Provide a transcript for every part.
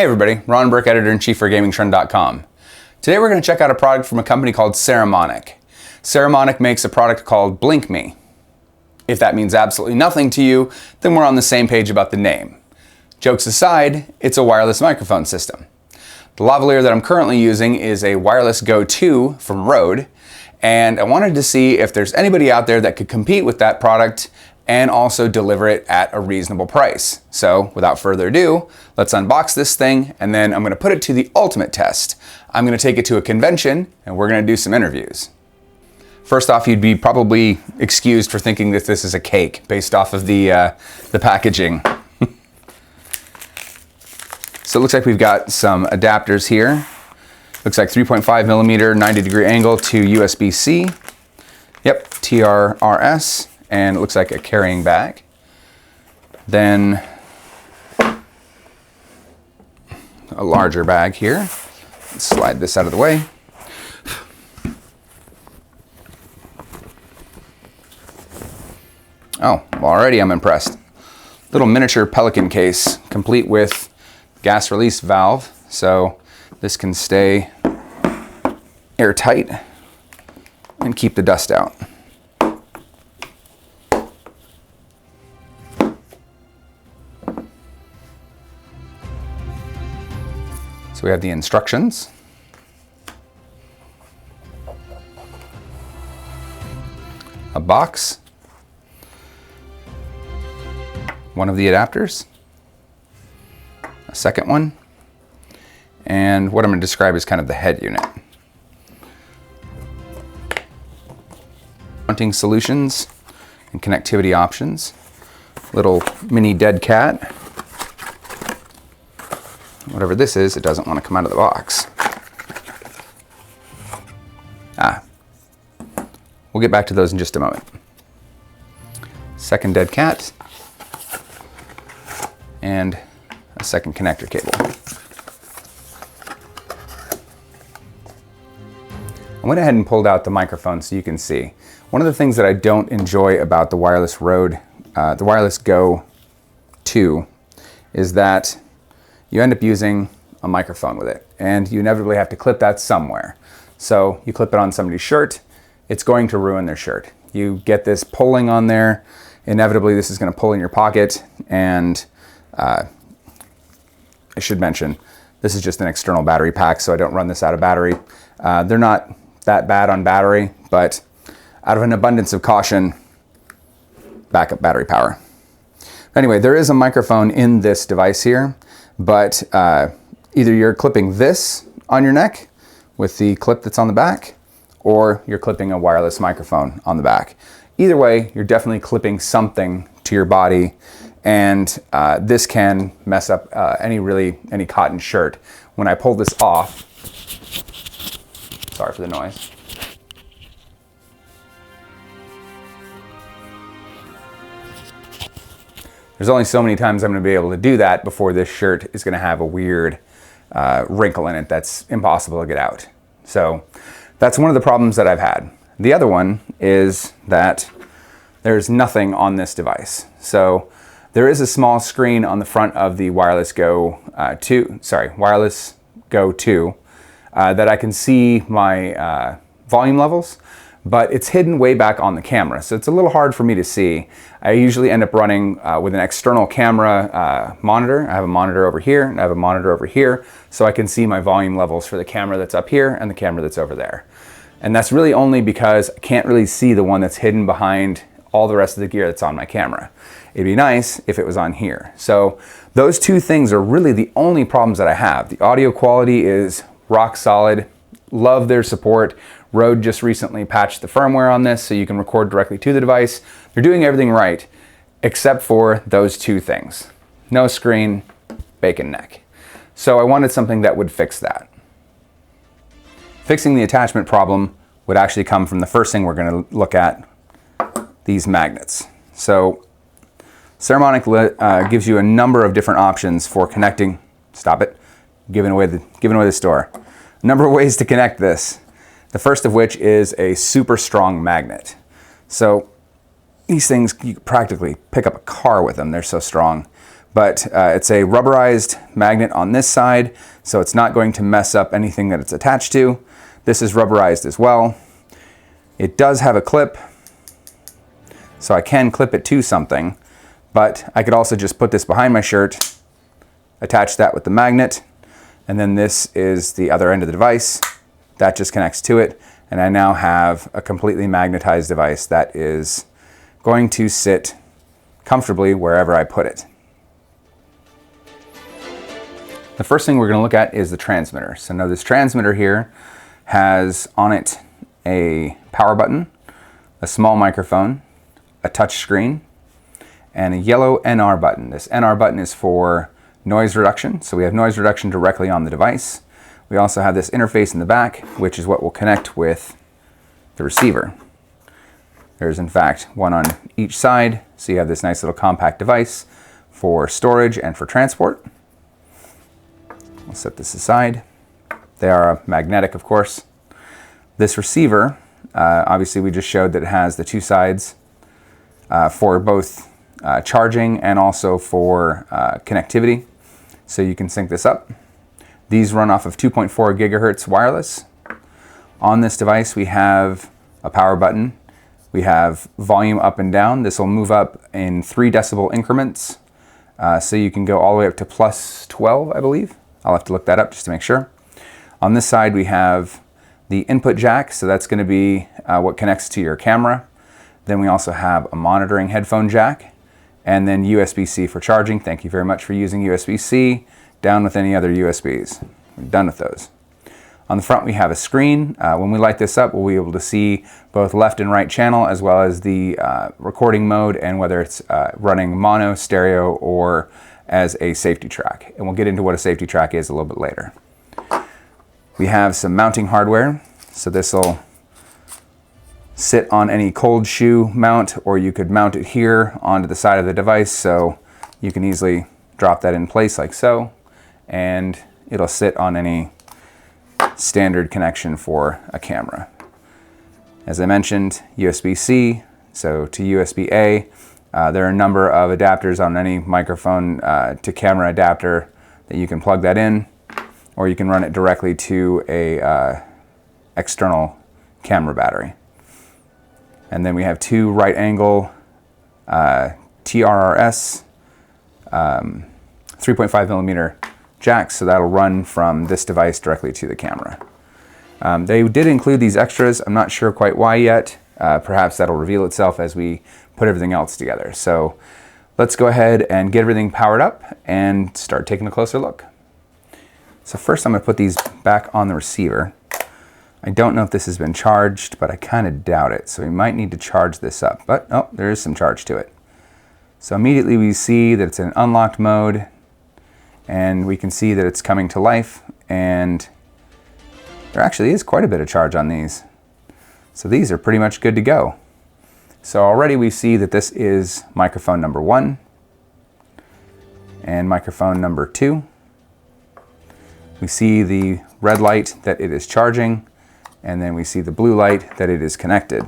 Hey everybody, Ron Burke, Editor-in-Chief for GamingTrend.com. Today we're going to check out a product from a company called Saramonic. Saramonic makes a product called Blink Me. If that means absolutely nothing to you, then we're on the same page about the name. Jokes aside, it's a wireless microphone system. The lavalier that I'm currently using is a Wireless Go 2 from Rode, and I wanted to see if there's anybody out there that could compete with that product and also deliver it at a reasonable price. So without further ado, let's unbox this thing, and then I'm going to put it to the ultimate test. I'm going to take it to a convention and we're going to do some interviews. First off, you'd be probably excused for thinking that this is a cake based off of the packaging. So it looks like we've got some adapters here. Looks like 3.5 millimeter, 90-degree angle to USB-C. Yep, TRRS. And it looks like a carrying bag. Then a larger bag here. Let's slide this out of the way. Oh, well, already I'm impressed. Little miniature Pelican case, complete with gas release valve, so this can stay airtight and keep the dust out. So we have the instructions. A box. One of the adapters. A second one. And what I'm going to describe is kind of the head unit. Mounting solutions and connectivity options. Little mini dead cat. Whatever this is, it doesn't want to come out of the box. We'll get back to those in just a moment. Second dead cat. And a second connector cable. I went ahead and pulled out the microphone so you can see. One of the things that I don't enjoy about the Wireless Go 2 is that you end up using a microphone with it, and you inevitably have to clip that somewhere. So you clip it on somebody's shirt, it's going to ruin their shirt. You get this pulling on there, inevitably this is going to pull in your pocket, and I should mention, this is just an external battery pack, so I don't run this out of battery. They're not that bad on battery, but out of an abundance of caution, backup battery power. Anyway, there is a microphone in this device here, but either you're clipping this on your neck with the clip that's on the back, or you're clipping a wireless microphone on the back. Either way, you're definitely clipping something to your body, and this can mess up any cotton shirt. When I pull this off, sorry for the noise. There's only so many times I'm going to be able to do that before this shirt is going to have a weird wrinkle in it that's impossible to get out. So that's one of the problems that I've had. The other one is that there's nothing on this device. So there is a small screen on the front of the Wireless Go 2 that I can see my volume levels, but it's hidden way back on the camera, so it's a little hard for me to see. I usually end up running with an external camera monitor. I have a monitor over here, and I have a monitor over here, so I can see my volume levels for the camera that's up here and the camera that's over there. And that's really only because I can't really see the one that's hidden behind all the rest of the gear that's on my camera. It'd be nice if it was on here. So those two things are really the only problems that I have. The audio quality is rock solid. Love their support. Rode just recently patched the firmware on this so you can record directly to the device. They're doing everything right, except for those two things. No screen, bacon neck. So I wanted something that would fix that. Fixing the attachment problem would actually come from the first thing we're going to look at, these magnets. So Saramonic gives you a number of different options for connecting. Stop it. Giving away the store. A number of ways to connect this. The first of which is a super strong magnet. So these things, you could practically pick up a car with them. They're so strong. but it's a rubberized magnet on this side, so it's not going to mess up anything that it's attached to. This is rubberized as well. It does have a clip, so I can clip it to something, but I could also just put this behind my shirt, attach that with the magnet, and then this is the other end of the device. That just connects to it, and I now have a completely magnetized device that is going to sit comfortably wherever I put it. The first thing we're going to look at is the transmitter. So now this transmitter here has on it a power button, a small microphone, a touch screen, and a yellow NR button. This NR button is for noise reduction, so we have noise reduction directly on the device. We also have this interface in the back, which is what will connect with the receiver. There's in fact one on each side, so you have this nice little compact device for storage and for transport. We'll set this aside. They are magnetic, of course. This receiver, obviously we just showed that it has the two sides for both charging and also for connectivity. So you can sync this up. These run off of 2.4 gigahertz wireless. On this device we have a power button. We have volume up and down. This will move up in 3 decibel increments. So you can go all the way up to plus 12, I believe. I'll have to look that up just to make sure. On this side we have the input jack, so that's going to be what connects to your camera. Then we also have a monitoring headphone jack, and then USB-C for charging. Thank you very much for using USB-C. Down with any other USBs. We're done with those. On the front we have a screen. When we light this up, we'll be able to see both left and right channel, as well as the recording mode and whether it's running mono, stereo, or as a safety track. And we'll get into what a safety track is a little bit later. We have some mounting hardware. So this will sit on any cold shoe mount, or you could mount it here onto the side of the device, so you can easily drop that in place like so, and it'll sit on any standard connection for a camera. As I mentioned, USB-C, so to USB-A. There are a number of adapters on any microphone to camera adapter that you can plug that in, or you can run it directly to a external camera battery. And then we have 2 right angle TRRS 3.5 millimeter jacks, so that'll run from this device directly to the camera. They did include these extras. I'm not sure quite why yet. Perhaps that'll reveal itself as we put everything else together. So let's go ahead and get everything powered up and start taking a closer look. So first I'm going to put these back on the receiver. I don't know if this has been charged, but I kind of doubt it. So we might need to charge this up, but oh, there is some charge to it. So immediately we see that it's in unlocked mode, and we can see that it's coming to life, and there actually is quite a bit of charge on these. So these are pretty much good to go. So already we see that this is microphone number 1 and microphone number 2. We see the red light that it is charging, and then we see the blue light that it is connected.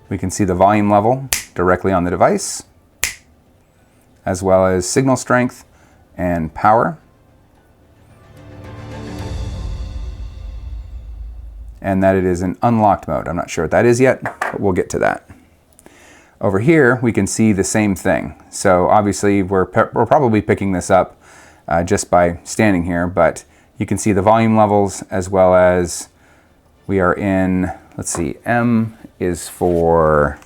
We can see the volume level directly on the device, as well as signal strength and power. And that it is in unlocked mode. I'm not sure what that is yet, but we'll get to that. Over here, we can see the same thing. So obviously we're probably picking this up just by standing here, but you can see the volume levels, as well as we are in, let's see, M is for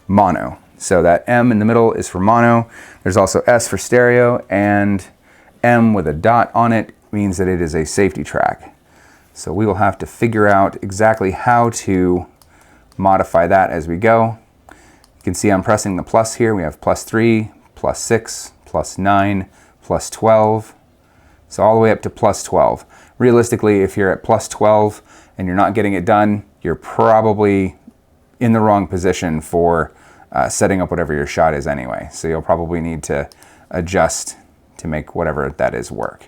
mono. So that M in the middle is for mono. There's also S for stereo, and M with a dot on it means that it is a safety track. So we will have to figure out exactly how to modify that as we go. You can see I'm pressing the plus here. We have +3, +6, +9, +12. So all the way up to +12. Realistically, if you're at +12 and you're not getting it done, you're probably in the wrong position for setting up whatever your shot is anyway. So you'll probably need to adjust to make whatever that is work.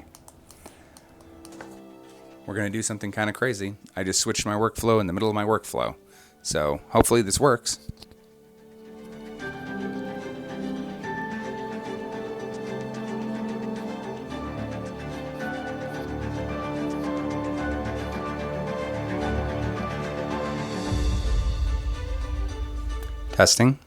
we're going to do something kind of crazy. I just switched my workflow in the middle of my workflow. So hopefully this works. Testing.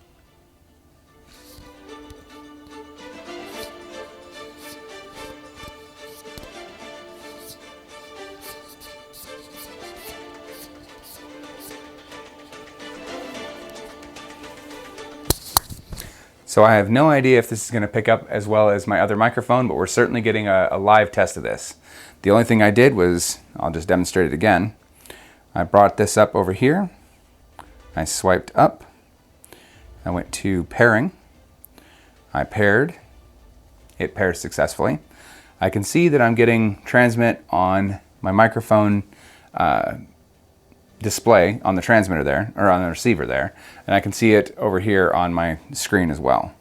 So I have no idea if this is going to pick up as well as my other microphone, but we're certainly getting a live test of this. The only thing I did was, I'll just demonstrate it again. I brought this up over here. I swiped up. I went to pairing. I paired. It pairs successfully. I can see that I'm getting transmit on my microphone display on the transmitter there, or on the receiver there, and I can see it over here on my screen as well.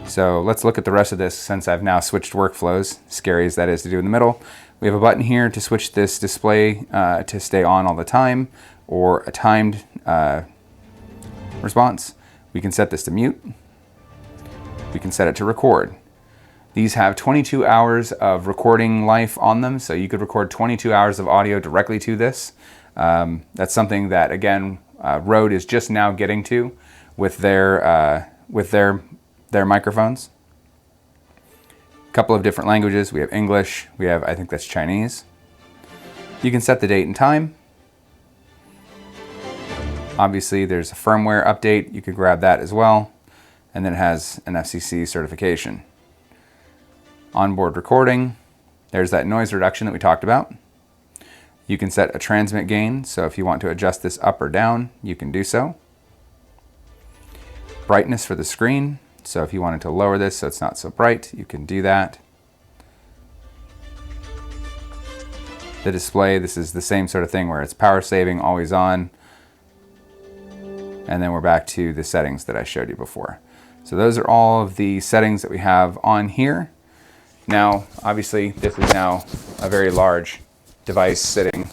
So let's look at the rest of this since I've now switched workflows, scary as that is to do in the middle. We have a button here to switch this display to stay on all the time, or a timed response. We can set this to mute. We can set it to record. These have 22 hours of recording life on them, so you could record 22 hours of audio directly to this. That's something that, again, Rode is just now getting to with their microphones. A couple of different languages. We have English. We have, I think that's Chinese. You can set the date and time. Obviously, there's a firmware update. You could grab that as well. And then it has an FCC certification. Onboard recording, there's that noise reduction that we talked about. You can set a transmit gain, so if you want to adjust this up or down, you can do so. Brightness for the screen, so if you wanted to lower this so it's not so bright, you can do that. The display, this is the same sort of thing where it's power saving, always on. And then we're back to the settings that I showed you before. So those are all of the settings that we have on here. Now, obviously, this is now a very large device sitting.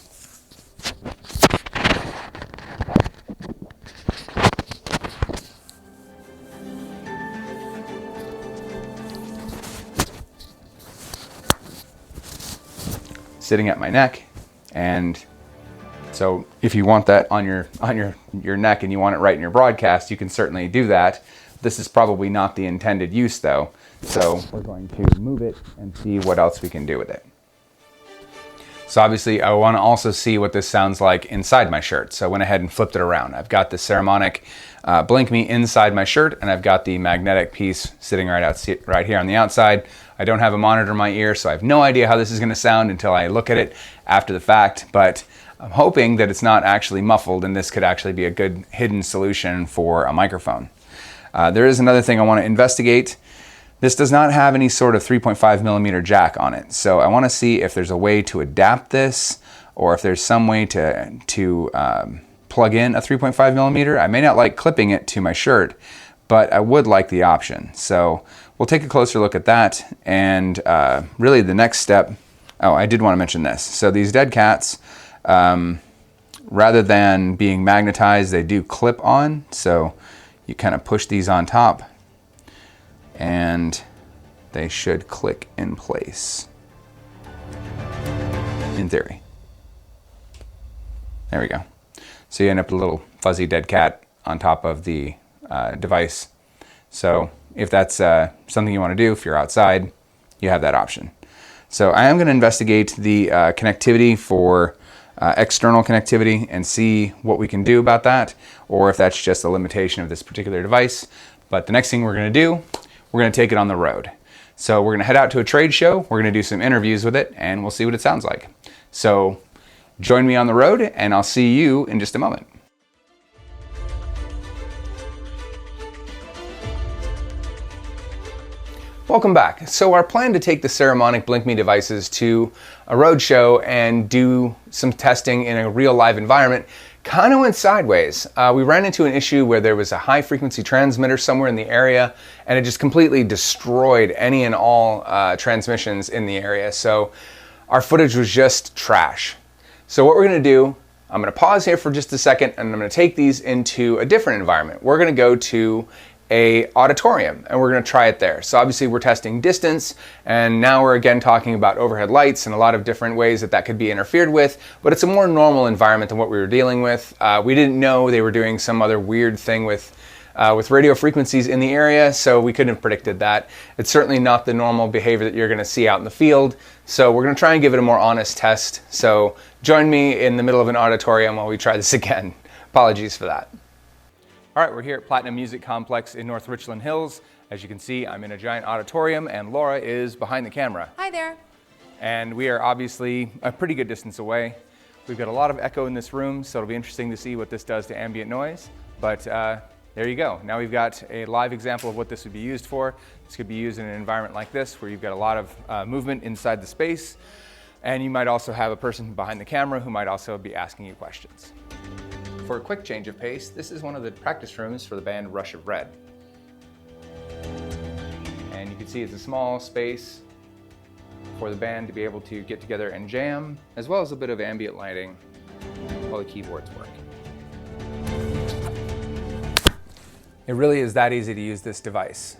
Sitting at my neck, and so if you want that on your neck and you want it right in your broadcast, you can certainly do that. This is probably not the intended use though. So we're going to move it and see what else we can do with it. So obviously I want to also see what this sounds like inside my shirt. So I went ahead and flipped it around. I've got the Saramonic Blink Me inside my shirt, and I've got the magnetic piece sitting right here on the outside. I don't have a monitor in my ear, so I have no idea how this is going to sound until I look at it after the fact, but I'm hoping that it's not actually muffled and this could actually be a good hidden solution for a microphone. There is another thing I want to investigate. This does not have any sort of 3.5 millimeter jack on it. So I want to see if there's a way to adapt this, or if there's some way to plug in a 3.5 millimeter. I may not like clipping it to my shirt, but I would like the option. So we'll take a closer look at that. And really the next step, oh, I did want to mention this. So these dead cats, rather than being magnetized, they do clip on. So you kind of push these on top, and they should click in place, in theory. There we go. So you end up with a little fuzzy dead cat on top of the device. So if that's something you want to do, if you're outside, you have that option. So I am going to investigate the connectivity for external connectivity and see what we can do about that, or if that's just a limitation of this particular device. But the next thing we're going to do, we're going to take it on the road. So we're going to head out to a trade show, we're going to do some interviews with it, and we'll see what it sounds like. So join me on the road, and I'll see you in just a moment. Welcome back. So our plan to take the Saramonic Blink Me devices to a road show and do some testing in a real live environment kind of went sideways. We ran into an issue where there was a high frequency transmitter somewhere in the area, and it just completely destroyed any and all transmissions in the area. So our footage was just trash. So what we're going to do, I'm going to pause here for just a second, and I'm going to take these into a different environment. We're going to go to a auditorium and we're going to try it there. So obviously we're testing distance, and now we're again talking about overhead lights and a lot of different ways that could be interfered with, but it's a more normal environment than what we were dealing with. We didn't know they were doing some other weird thing with radio frequencies in the area, so we couldn't have predicted that. It's certainly not the normal behavior that you're going to see out in the field, so we're going to try and give it a more honest test. So join me in the middle of an auditorium while we try this again. Apologies for that. All right, we're here at Platinum Music Complex in North Richland Hills. As you can see, I'm in a giant auditorium and Laura is behind the camera. Hi there. And we are obviously a pretty good distance away. We've got a lot of echo in this room, so it'll be interesting to see what this does to ambient noise. But there you go. Now we've got a live example of what this would be used for. This could be used in an environment like this where you've got a lot of movement inside the space. And you might also have a person behind the camera who might also be asking you questions. For a quick change of pace, this is one of the practice rooms for the band Rush of Red. And you can see it's a small space for the band to be able to get together and jam, as well as a bit of ambient lighting while the keyboards work. It really is that easy to use this device.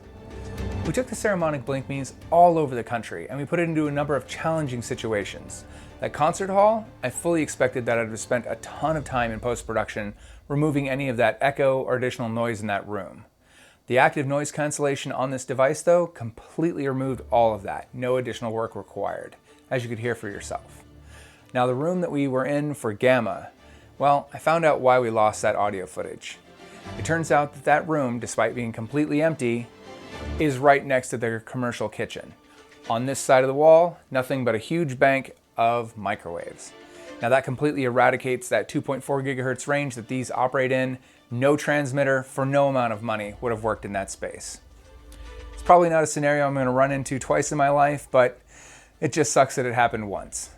We took the Saramonic Blink Me's all over the country and we put it into a number of challenging situations. That concert hall, I fully expected that I'd have spent a ton of time in post-production removing any of that echo or additional noise in that room. The active noise cancellation on this device, though, completely removed all of that. No additional work required, as you could hear for yourself. Now, the room that we were in for Gamma, well, I found out why we lost that audio footage. It turns out that that room, despite being completely empty, is right next to their commercial kitchen. On this side of the wall, nothing but a huge bank of microwaves. Now that completely eradicates that 2.4 gigahertz range that these operate in. No transmitter for no amount of money would have worked in that space. It's probably not a scenario I'm going to run into twice in my life, but it just sucks that it happened once.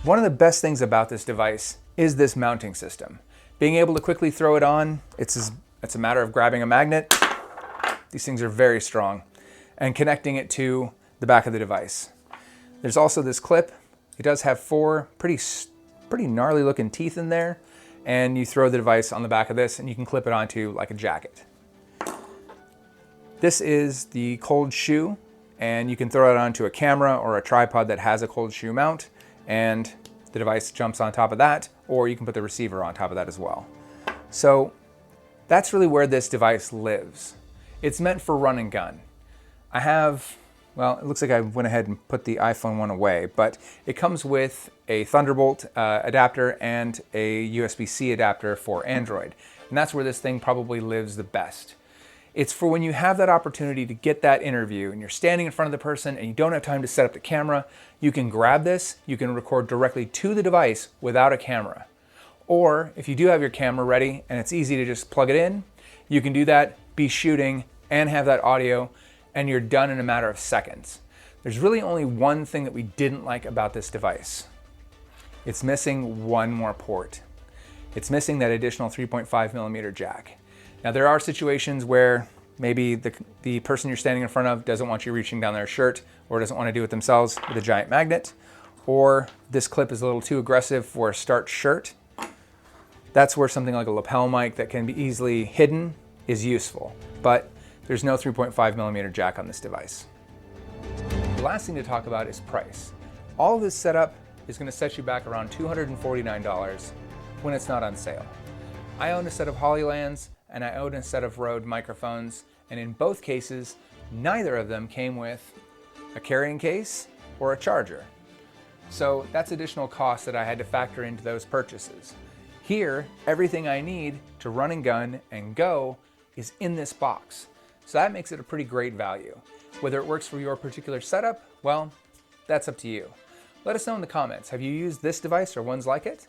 One of the best things about this device is this mounting system. Being able to quickly throw it on, it's a matter of grabbing a magnet. These things are very strong, and connecting it to the back of the device. There's also this clip. It does have four pretty gnarly looking teeth in there, and you throw the device on the back of this and you can clip it onto like a jacket. This is the cold shoe, and you can throw it onto a camera or a tripod that has a cold shoe mount, and the device jumps on top of that, or you can put the receiver on top of that as well. So that's really where this device lives. It's meant for run and gun. Well, it looks like I went ahead and put the iPhone one away, but it comes with a Thunderbolt adapter and a USB-C adapter for Android. And that's where this thing probably lives the best. It's for when you have that opportunity to get that interview and you're standing in front of the person and you don't have time to set up the camera, you can grab this, you can record directly to the device without a camera. Or if you do have your camera ready and it's easy to just plug it in, you can do that, be shooting, and have that audio, and you're done in a matter of seconds. There's really only one thing that we didn't like about this device. It's missing one more port. It's missing that additional 3.5 millimeter jack. Now there are situations where maybe the person you're standing in front of doesn't want you reaching down their shirt or doesn't want to do it themselves with a giant magnet, or this clip is a little too aggressive for a starched shirt. That's where something like a lapel mic that can be easily hidden is useful, but there's no 3.5 millimeter jack on this device. The last thing to talk about is price. All of this setup is going to set you back around $249 when it's not on sale. I own a set of Hollylands and I own a set of Rode microphones, and in both cases, neither of them came with a carrying case or a charger. So that's additional cost that I had to factor into those purchases. Here, everything I need to run and gun and go is in this box. So that makes it a pretty great value. Whether it works for your particular setup, well, that's up to you. Let us know in the comments. Have you used this device or ones like it?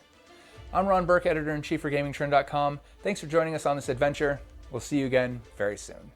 I'm Ron Burke, editor-in-chief for GamingTrend.com. Thanks for joining us on this adventure. We'll see you again very soon.